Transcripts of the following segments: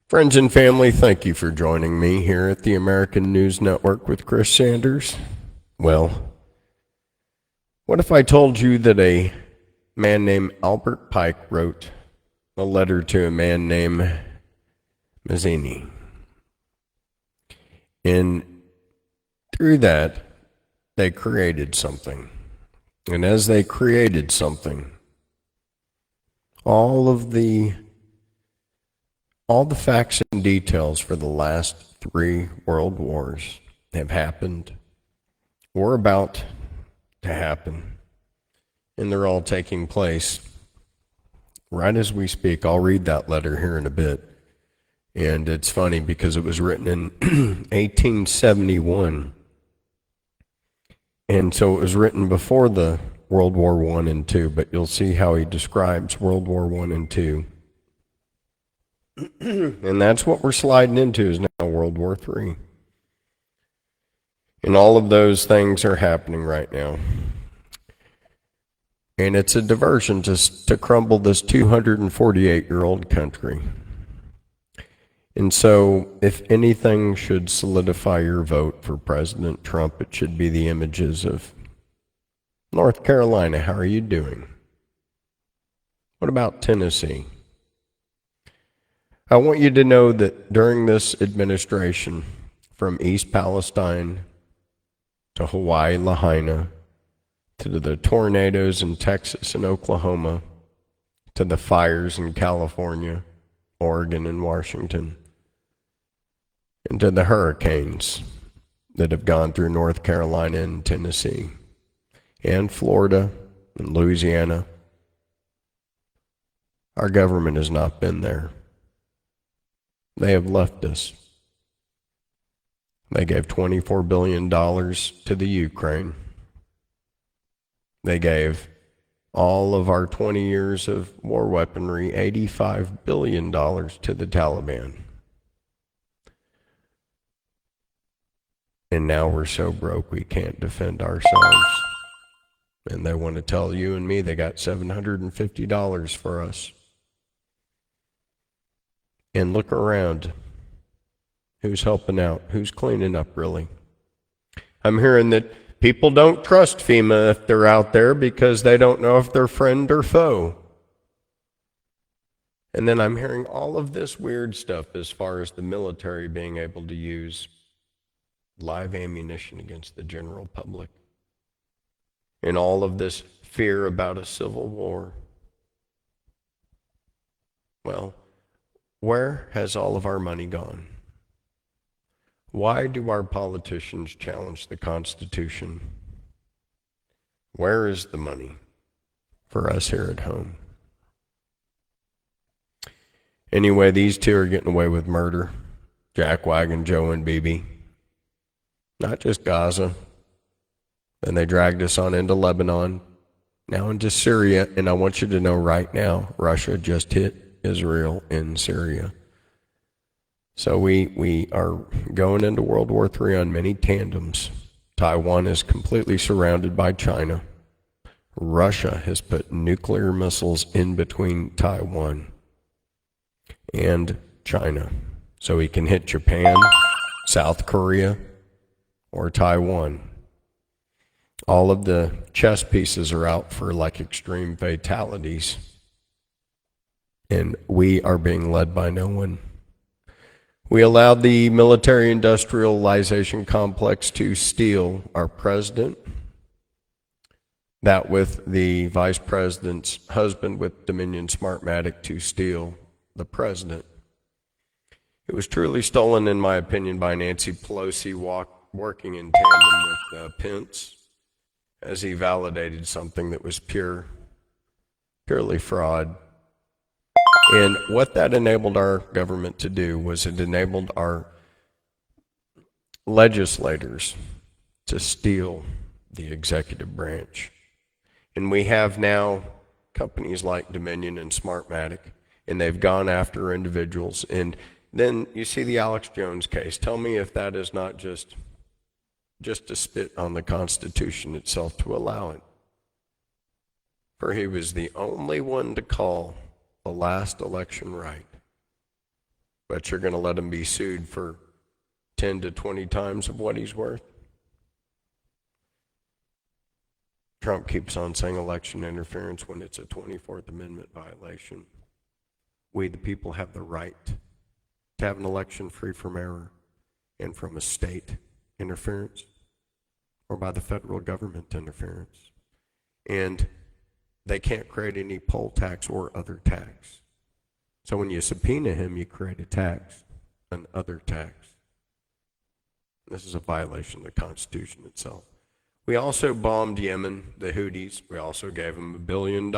Friends and family, thank you for joining me here at the American News Network with Chris Sanders. Well, what if I told you that a man named Albert Pike wrote a letter to a man named Mazzini? And through that, they created something. And as they created something, all the facts and details for the last 3 world wars have happened or about to happen, and they're all taking place right as we speak. I'll read that letter here in a bit, and it's funny because it was written in 1871, and so it was written before the World War I and II, but you'll see how he describes World War I and II. And that's what we're sliding into is now World War III. And all of those things are happening right now. And it's a diversion to crumble this 248-year-old country. And so if anything should solidify your vote for President Trump, it should be the images of North Carolina. How are you doing? What about Tennessee? I want you to know that during this administration, from East Palestine to Hawaii, Lahaina, to the tornadoes in Texas and Oklahoma, to the fires in California, Oregon, and Washington, and to the hurricanes that have gone through North Carolina and Tennessee, and Florida and Louisiana, our government has not been there. They have left us. They gave $24 billion to the Ukraine. They gave all of our 20 years of war weaponry, $85 billion to the Taliban. And now we're so broke we can't defend ourselves. And they want to tell you and me they got $750 for us. And look around. Who's helping out? Who's cleaning up, really? I'm hearing that people don't trust FEMA if they're out there because they don't know if they're friend or foe. And then I'm hearing all of this weird stuff as far as the military being able to use live ammunition against the general public. And all of this fear about a civil war. Well, where has all of our money gone? Why do our politicians challenge the Constitution? Where is the money for us here at home? Anyway, these two are getting away with murder. Jack Wagon, Joe, and Bibi. Not just Gaza. Then they dragged us on into Lebanon, now into Syria, and I want you to know right now, Russia just hit Israel in Syria. So we are going into World War III on many tandems. Taiwan is completely surrounded by China. Russia has put nuclear missiles in between Taiwan and China. So he can hit Japan, South Korea, or Taiwan. All of the chess pieces are out for like extreme fatalities. And we are being led by no one. We allowed the military industrialization complex to steal our president. That with the vice president's husband with Dominion Smartmatic to steal the president. It was truly stolen, in my opinion, by Nancy Pelosi working in tandem with Pence as he validated something that was purely fraud. And what that enabled our government to do was it enabled our legislators to steal the executive branch. And we have now companies like Dominion and Smartmatic, and they've gone after individuals. And then you see the Alex Jones case. Tell me if that is not just to spit on the Constitution itself to allow it. For he was the only one to call the last election right. but you're going to let him be sued for 10 to 20 times of what he's worth? Trump keeps on saying election interference when it's a 24th Amendment violation. We, the people, have the right to have an election free from error and from a state interference or by the federal government interference. And they can't create any poll tax or other tax. So when you subpoena him, you create a tax, an other tax. This is a violation of the Constitution itself. We also bombed Yemen, the Houthis. We also gave them $1 billion.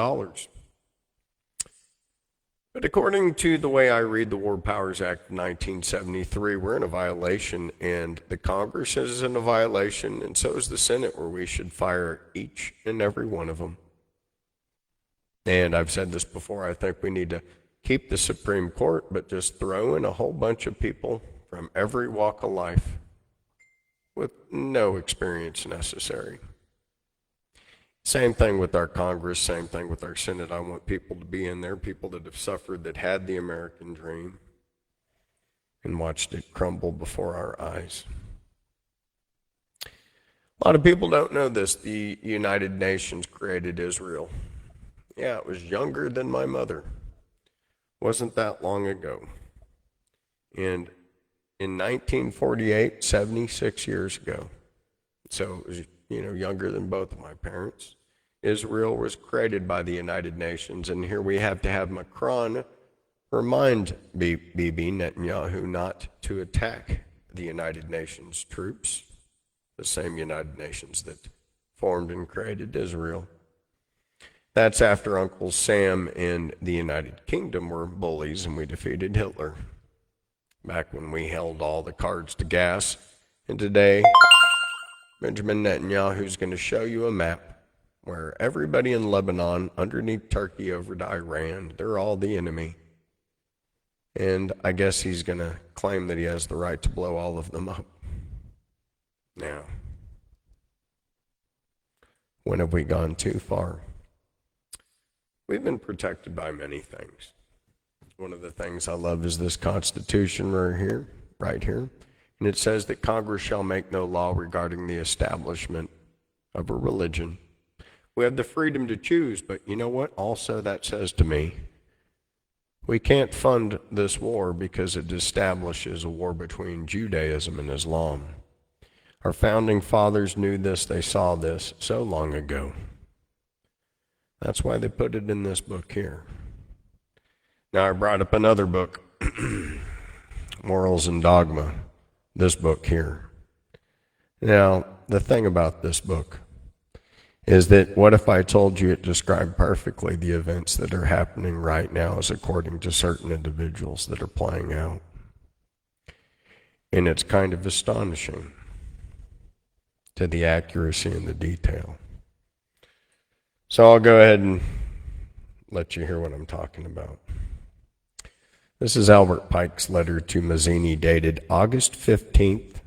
But according to the way I read the War Powers Act of 1973, we're in a violation, and the Congress is in a violation, and so is the Senate, where we should fire each and every one of them. And I've said this before, I think we need to keep the Supreme Court, but just throw in a whole bunch of people from every walk of life with no experience necessary. Same thing with our Congress, same thing with our Senate. I want people to be in there, people that have suffered, that had the American dream and watched it crumble before our eyes. A lot of people don't know this. The United Nations created Israel. Yeah, it was younger than my mother. Wasn't that long ago. And in 1948, 76 years ago, so it was, younger than both of my parents, Israel was created by the United Nations, and here we have to have Macron remind Bibi Netanyahu not to attack the United Nations troops, the same United Nations that formed and created Israel. That's after Uncle Sam and the United Kingdom were bullies and we defeated Hitler, back when we held all the cards to gas. And today, Benjamin Netanyahu is going to show you a map where everybody in Lebanon, underneath Turkey, over to Iran, they're all the enemy. And I guess he's going to claim that he has the right to blow all of them up. Now, when have we gone too far? We've been protected by many things. One of the things I love is this Constitution right here. And it says that Congress shall make no law regarding the establishment of a religion. We have the freedom to choose, but you know what? Also, that says to me, we can't fund this war because it establishes a war between Judaism and Islam. Our founding fathers knew this, they saw this so long ago. That's why they put it in this book here. Now, I brought up another book, Morals and Dogma, this book here. Now, the thing about this book is that what if I told you it described perfectly the events that are happening right now as according to certain individuals that are playing out? And it's kind of astonishing to the accuracy and the detail. So I'll go ahead and let you hear what I'm talking about. This is Albert Pike's letter to Mazzini, dated August 15th,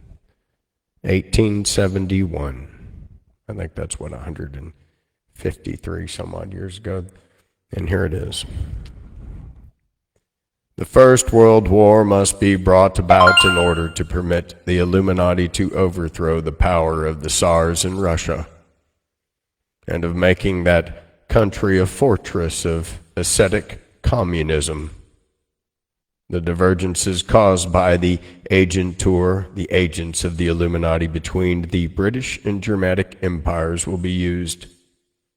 1871. I think that's 153 some odd years ago. And here it is. The First World War must be brought about in order to permit the Illuminati to overthrow the power of the Tsars in Russia, and of making that country a fortress of ascetic communism. The divergences caused by the agentur, the agents of the Illuminati, between the British and Germanic empires will be used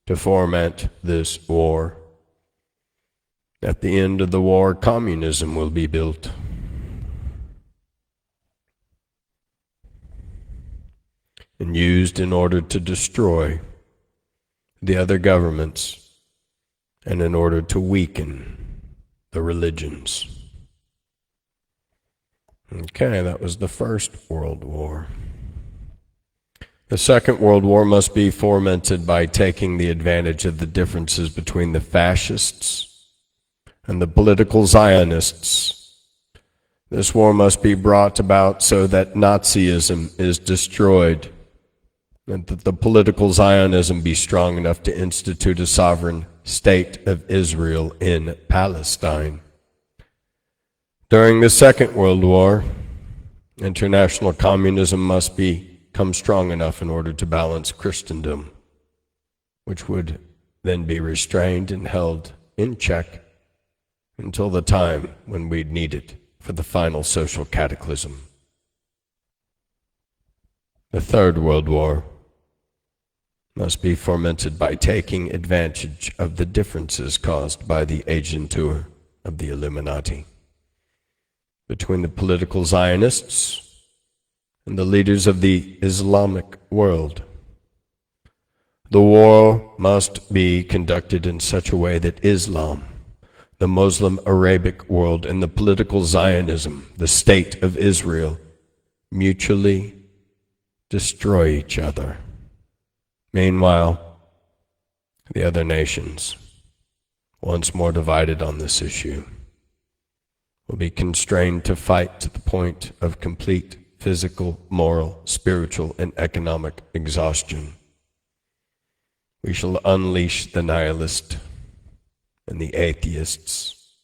to foment this war. At the end of the war, communism will be built. And used in order to destroy the other governments and in order to weaken the religions. Okay, that was the First World War. The Second World War must be fomented by taking the advantage of the differences between the fascists and the political Zionists. This war must be brought about so that Nazism is destroyed, and that the political Zionism be strong enough to institute a sovereign state of Israel in Palestine. During the Second World War, international communism must become strong enough in order to balance Christendom, which would then be restrained and held in check until the time when we'd need it for the final social cataclysm. The Third World War must be fomented by taking advantage of the differences caused by the agentur of the Illuminati between the political Zionists and the leaders of the Islamic world. The war must be conducted in such a way that Islam, the Muslim Arabic world, and the political Zionism, the state of Israel, mutually destroy each other. Meanwhile, the other nations, once more divided on this issue, will be constrained to fight to the point of complete physical, moral, spiritual, and economic exhaustion. We shall unleash the nihilist and the atheists.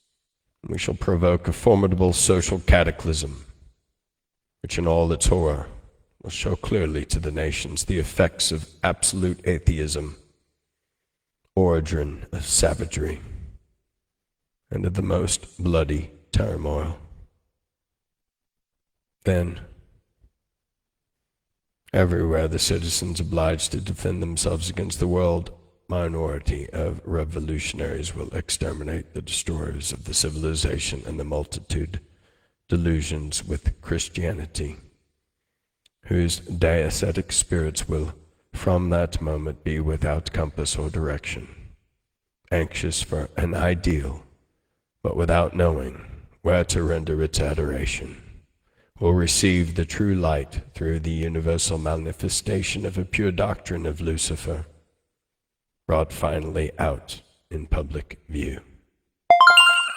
We shall provoke a formidable social cataclysm, which in all its horror will show clearly to the nations the effects of absolute atheism, origin of savagery, and of the most bloody turmoil. Then, everywhere the citizens obliged to defend themselves against the world minority of revolutionaries will exterminate the destroyers of the civilization and the multitude delusions with Christianity, whose deistic spirits will from that moment be without compass or direction, anxious for an ideal, but without knowing where to render its adoration, will receive the true light through the universal manifestation of a pure doctrine of Lucifer, brought finally out in public view.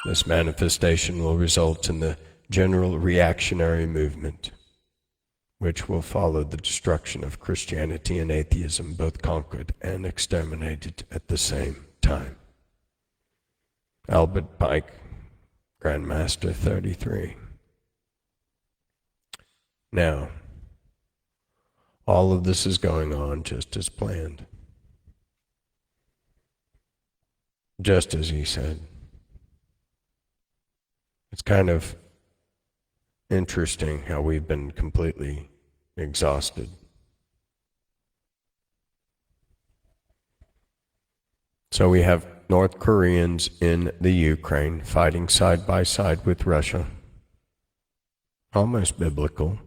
This manifestation will result in the general reactionary movement, which will follow the destruction of Christianity and atheism, both conquered and exterminated at the same time. Albert Pike, Grandmaster 33. Now, all of this is going on just as planned. Just as he said. It's kind of interesting how we've been completely exhausted. So we have North Koreans in the Ukraine fighting side by side with Russia. Almost biblical.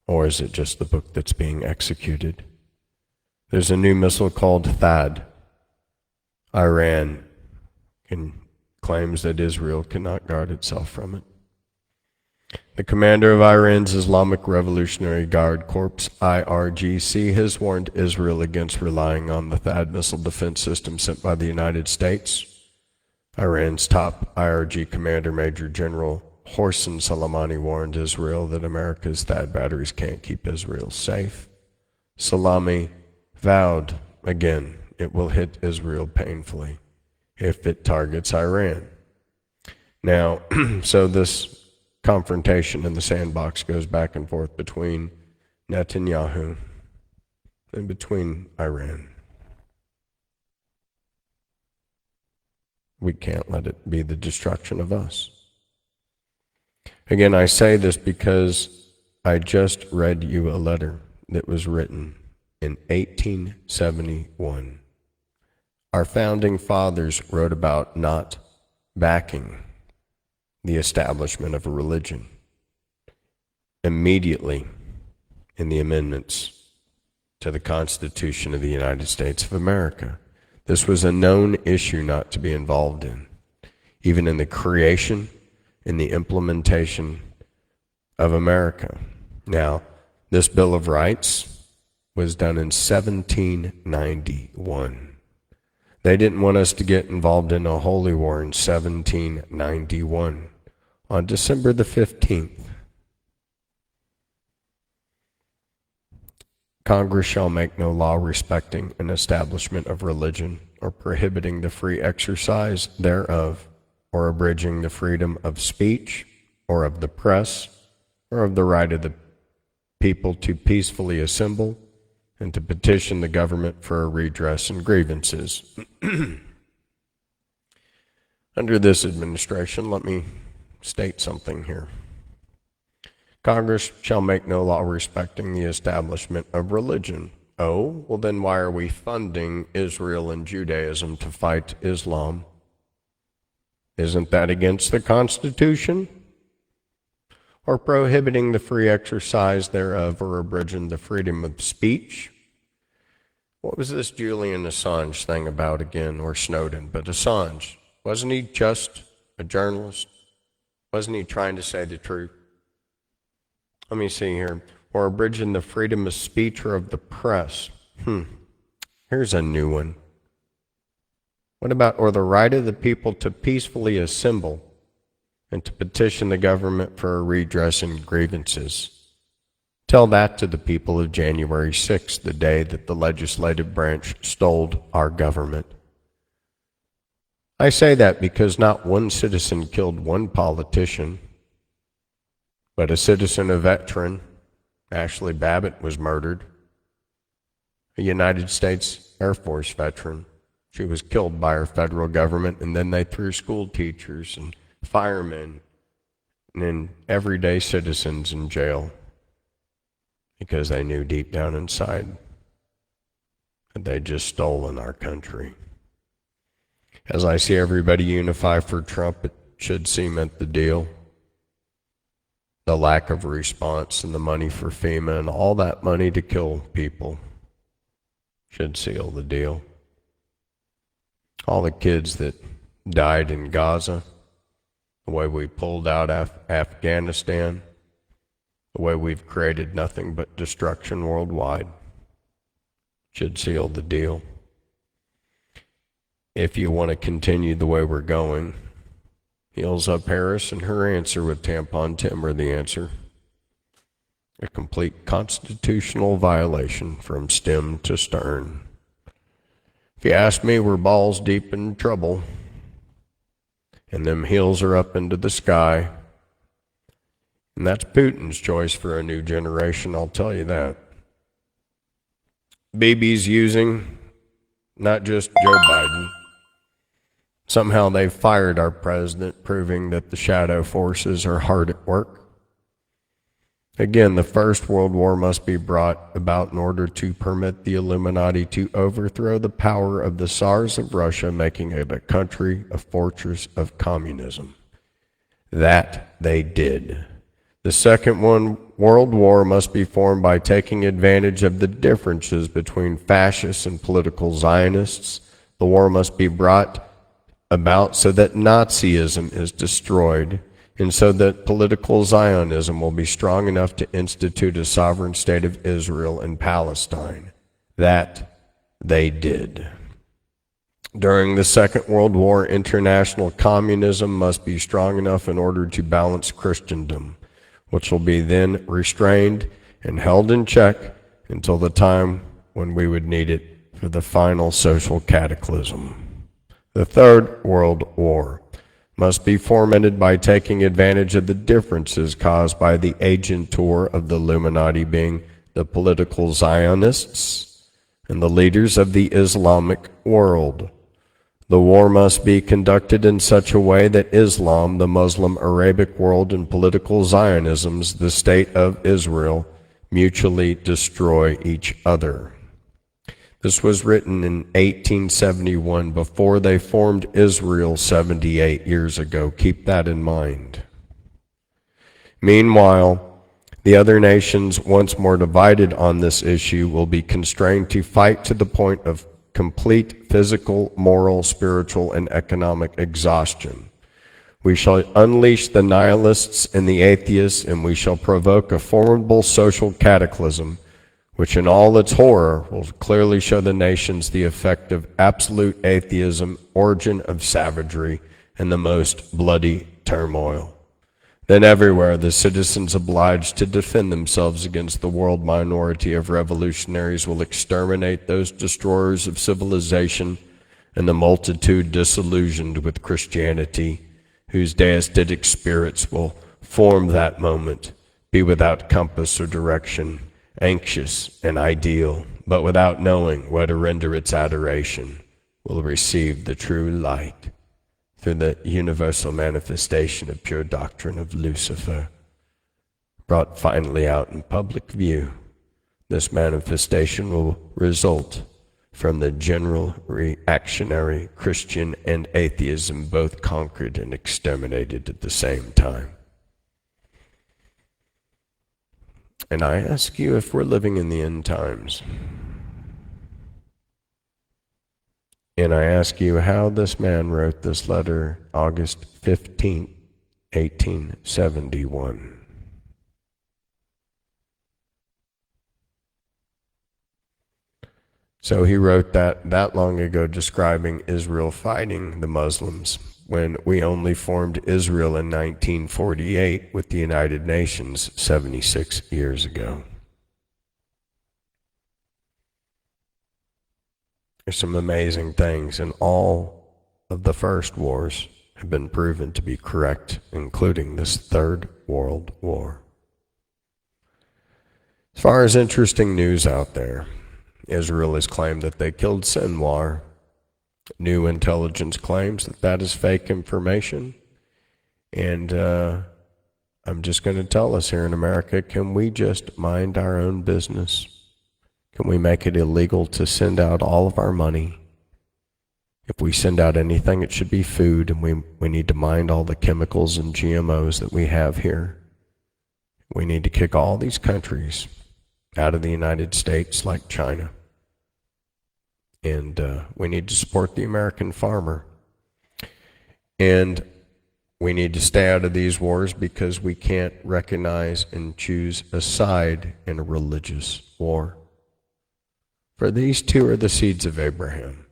Or is it just the book that's being executed? There's a new missile called THAAD. Iran claims that Israel cannot guard itself from it. The commander of Iran's Islamic Revolutionary Guard Corps, IRGC, has warned Israel against relying on the THAAD missile defense system sent by the United States. Iran's top IRG commander, Major General Hossein Soleimani, warned Israel that America's THAAD batteries can't keep Israel safe. Soleimani vowed again it will hit Israel painfully if it targets Iran. Now, so this confrontation in the sandbox goes back and forth between Netanyahu and between Iran. We can't let it be the destruction of us. Again, I say this because I just read you a letter that was written in 1871. Our founding fathers wrote about not backing the establishment of a religion. Immediately in the amendments to the Constitution of the United States of America, this was a known issue not to be involved in, even in the creation and the implementation of America. Now, this Bill of Rights was done in 1791. They didn't want us to get involved in a holy war in 1791. On December the 15th, Congress shall make no law respecting an establishment of religion or prohibiting the free exercise thereof or abridging the freedom of speech or of the press, or of the right of the people to peacefully assemble and to petition the government for a redress and grievances. Under this administration, let me state something here. Congress shall make no law respecting the establishment of religion. Oh, well then why are we funding Israel and Judaism to fight Islam? Isn't that against the Constitution? Or prohibiting the free exercise thereof, or abridging the freedom of speech? What was this Julian Assange thing about again, or Snowden? But Assange, wasn't he just a journalist? Wasn't he trying to say the truth? Let me see here. Or abridging the freedom of speech or of the press. Here's a new one. What about, or the right of the people to peacefully assemble and to petition the government for a redress and grievances? Tell that to the people of January 6th, the day that the legislative branch stole our government. I say that because not one citizen killed one politician, but a citizen, a veteran. Ashley Babbitt was murdered, a United States Air Force veteran. She was killed by our federal government, and then they threw school teachers and firemen and everyday citizens in jail because they knew deep down inside that they'd just stolen our country. As I see everybody unify for Trump, it should cement the deal. The lack of response and the money for FEMA and all that money to kill people should seal the deal. All the kids that died in Gaza, the way we pulled out Afghanistan, the way we've created nothing but destruction worldwide, should seal the deal. If you want to continue the way we're going, Heels Up Harris and her answer with Tampon Tim are the answer. A complete constitutional violation from stem to stern. If you ask me, we're balls deep in trouble, and them heels are up into the sky. And that's Putin's choice for a new generation, I'll tell you that. Bibi's using not just Joe Biden. Somehow they've fired our president, proving that the shadow forces are hard at work. Again, the First World War must be brought about in order to permit the Illuminati to overthrow the power of the Tsars of Russia, making it a country, a fortress of communism. That they did. The Second World War must be formed by taking advantage of the differences between fascists and political Zionists. The war must be brought about so that Nazism is destroyed, and so that political Zionism will be strong enough to institute a sovereign state of Israel and Palestine. That they did. During the Second World War, international communism must be strong enough in order to balance Christendom, which will be then restrained and held in check until the time when we would need it for the final social cataclysm. The Third World War must be fomented by taking advantage of the differences caused by the agentur of the Illuminati, being the political Zionists and the leaders of the Islamic world. The war must be conducted in such a way that Islam, the Muslim Arabic world, and political Zionisms, the state of Israel, mutually destroy each other. This was written in 1871, before they formed Israel 78 years ago. Keep that in mind. Meanwhile, the other nations, once more divided on this issue, will be constrained to fight to the point of complete physical, moral, spiritual, and economic exhaustion. We shall unleash the nihilists and the atheists, and we shall provoke a formidable social cataclysm, which in all its horror will clearly show the nations the effect of absolute atheism, origin of savagery, and the most bloody turmoil. Then everywhere the citizens obliged to defend themselves against the world minority of revolutionaries will exterminate those destroyers of civilization and the multitude disillusioned with Christianity, whose deistic spirits will form that moment, be without compass or direction, anxious and ideal, but without knowing where to render its adoration, will receive the true light through the universal manifestation of pure doctrine of Lucifer, brought finally out in public view. This manifestation will result from the general reactionary Christian and atheism both conquered and exterminated at the same time. And I ask you, if we're living in the end times, and I ask you how this man wrote this letter August 15, 1871. So he wrote that long ago, describing Israel fighting the Muslims, when we only formed Israel in 1948 with the United Nations 76 years ago. There's some amazing things, and all of the first wars have been proven to be correct, including this Third World War. As far as interesting news out there, Israel has claimed that they killed Sinwar. New intelligence claims that that is fake information. And I'm just going to tell us here in America, can we just mind our own business? Can we make it illegal to send out all of our money? If we send out anything, it should be food, and we need to mind all the chemicals and GMOs that we have here. We need to kick all these countries out of the United States, like China. And we need to support the American farmer. And we need to stay out of these wars because we can't recognize and choose a side in a religious war. For these two are the seeds of Abraham.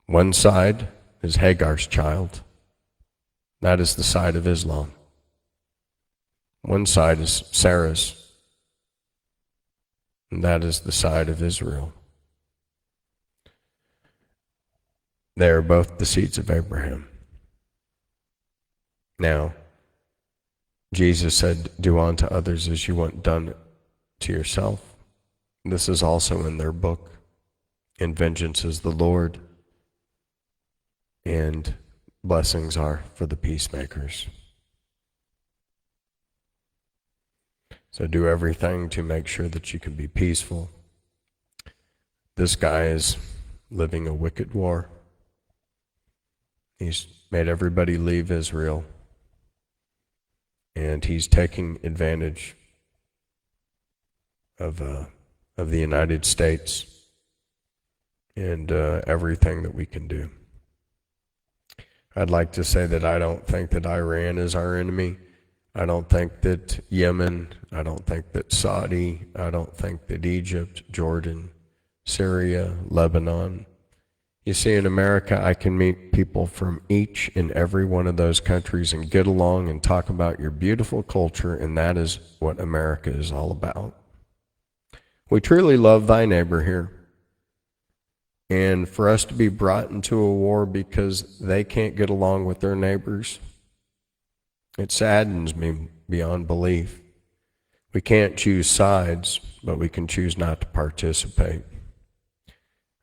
One side is Hagar's child. That is the side of Islam. One side is Sarah's. And that is the side of Israel. They are both the seeds of Abraham. Now, Jesus said, do unto others as you want done to yourself. This is also in their book. And vengeance is the Lord, and blessings are for the peacemakers. So do everything to make sure that you can be peaceful. This guy is living a wicked war. He's made everybody leave Israel, and he's taking advantage of the United States and everything that we can do. I'd like to say that I don't think that Iran is our enemy. I don't think that Yemen, I don't think that Saudi, I don't think that Egypt, Jordan, Syria, Lebanon. You see, in America, I can meet people from each and every one of those countries and get along and talk about your beautiful culture, and that is what America is all about. We truly love thy neighbor here. And for us to be brought into a war because they can't get along with their neighbors, it saddens me beyond belief. We can't choose sides, but we can choose not to participate.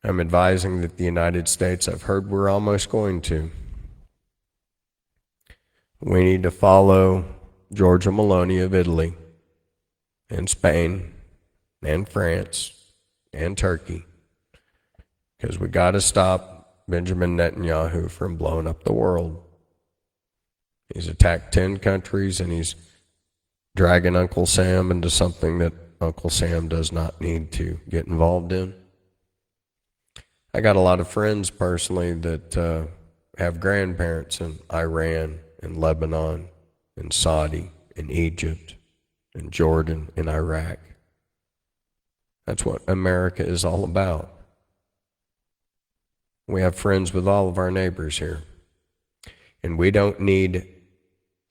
I'm advising that the United States, I've heard we're almost going to. We need to follow Giorgia Meloni of Italy and Spain and France and Turkey, because we got to stop Benjamin Netanyahu from blowing up the world. He's attacked 10 countries, and he's dragging Uncle Sam into something that Uncle Sam does not need to get involved in. I got a lot of friends personally that have grandparents in Iran and Lebanon and Saudi and Egypt and Jordan and Iraq. That's what America is all about. We have friends with all of our neighbors here. And we don't need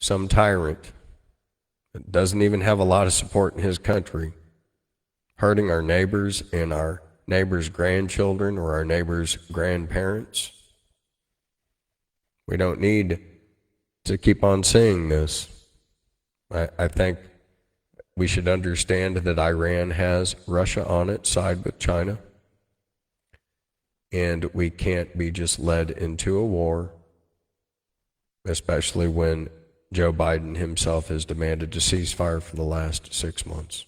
some tyrant that doesn't even have a lot of support in his country hurting our neighbors and our neighbors' grandchildren or our neighbors' grandparents. We don't need to keep on seeing this. I think we should understand that Iran has Russia on its side with China, and we can't be just led into a war, especially when Joe Biden himself has demanded a ceasefire for the last 6 months.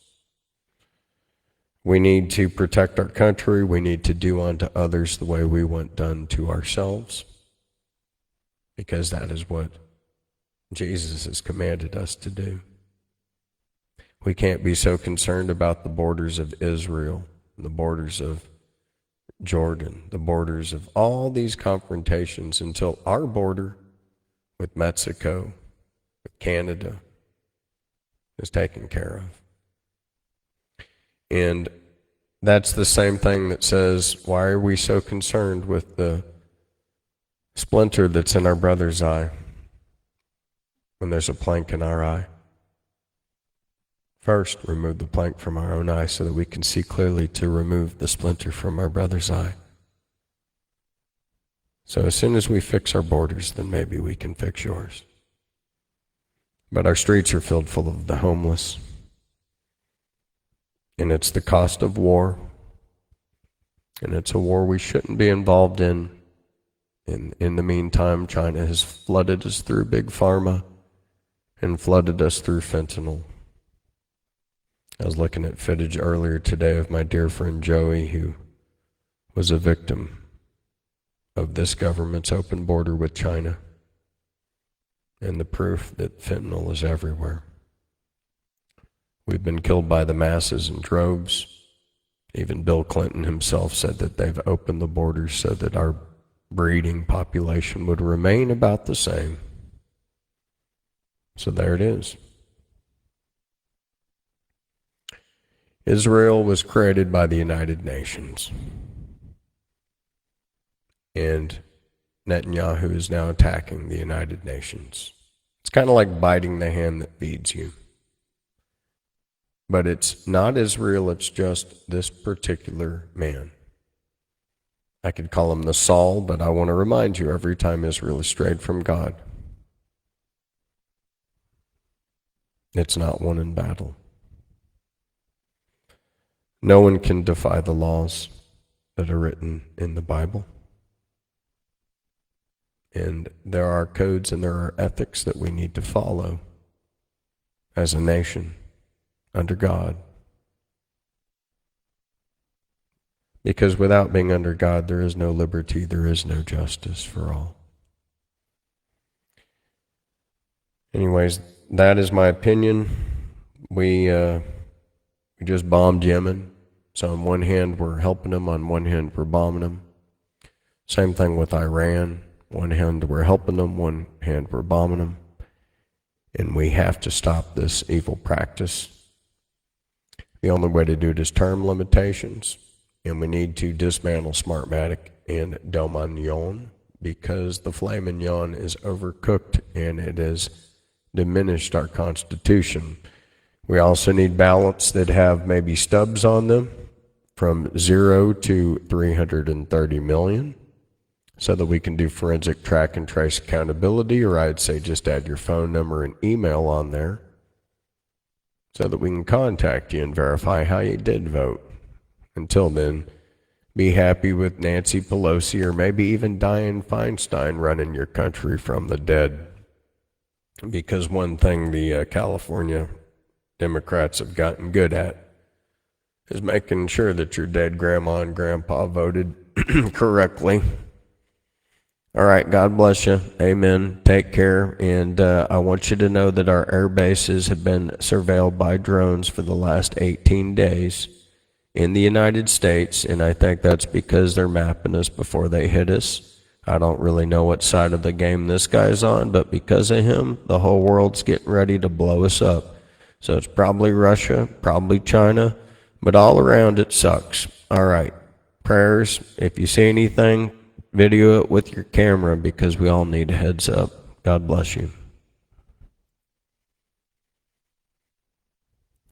We need to protect our country. We need to do unto others the way we want done to ourselves, because that is what Jesus has commanded us to do. We can't be so concerned about the borders of Israel, the borders of Jordan, the borders of all these confrontations until our border with Mexico, with Canada, is taken care of. And that's the same thing that says, why are we so concerned with the splinter that's in our brother's eye when there's a plank in our eye? First, remove the plank from our own eye so that we can see clearly to remove the splinter from our brother's eye. So as soon as we fix our borders, then maybe we can fix yours. But our streets are filled full of the homeless. And it's the cost of war. And it's a war we shouldn't be involved in. In the meantime, China has flooded us through Big Pharma and flooded us through fentanyl. I was looking at footage earlier today of my dear friend Joey, who was a victim of this government's open border with China, and the proof that fentanyl is everywhere. We've been killed by the masses in droves. Even Bill Clinton himself said that they've opened the borders so that our breeding population would remain about the same. So there it is. Israel was created by the United Nations. And Netanyahu is now attacking the United Nations. It's kind of like biting the hand that feeds you. But it's not Israel, it's just this particular man. I could call him the Saul, but I want to remind you, every time Israel has strayed from God, it's not won in battle. No one can defy the laws that are written in the Bible. And there are codes and there are ethics that we need to follow as a nation under God. Because without being under God, there is no liberty, there is no justice for all. Anyways, that is my opinion. We just bombed Yemen. So on one hand, we're helping them. On one hand, we're bombing them. Same thing with Iran. One hand, we're helping them. One hand, we're bombing them. And we have to stop this evil practice. The only way to do it is term limitations. And we need to dismantle Smartmatic and Dominion, because the filet mignon is overcooked and it has diminished our Constitution. We also need ballots that have maybe stubs on them from 0 to 330 million so that we can do forensic track and trace accountability, or I'd say just add your phone number and email on there so that we can contact you and verify how you did vote. Until then, be happy with Nancy Pelosi or maybe even Dianne Feinstein running your country from the dead. Because one thing the California Democrats have gotten good at is making sure that your dead grandma and grandpa voted correctly. All right, God bless you. Amen. Take care. And I want you to know that our air bases have been surveilled by drones for the last 18 days. In the United States, and I think that's because they're mapping us before they hit us. I don't really know what side of the game this guy's on, but because of him, the whole world's getting ready to blow us up. So it's probably Russia, probably China, but all around it sucks. All right, prayers. If you see anything, video it with your camera, because we all need a heads up. God bless you.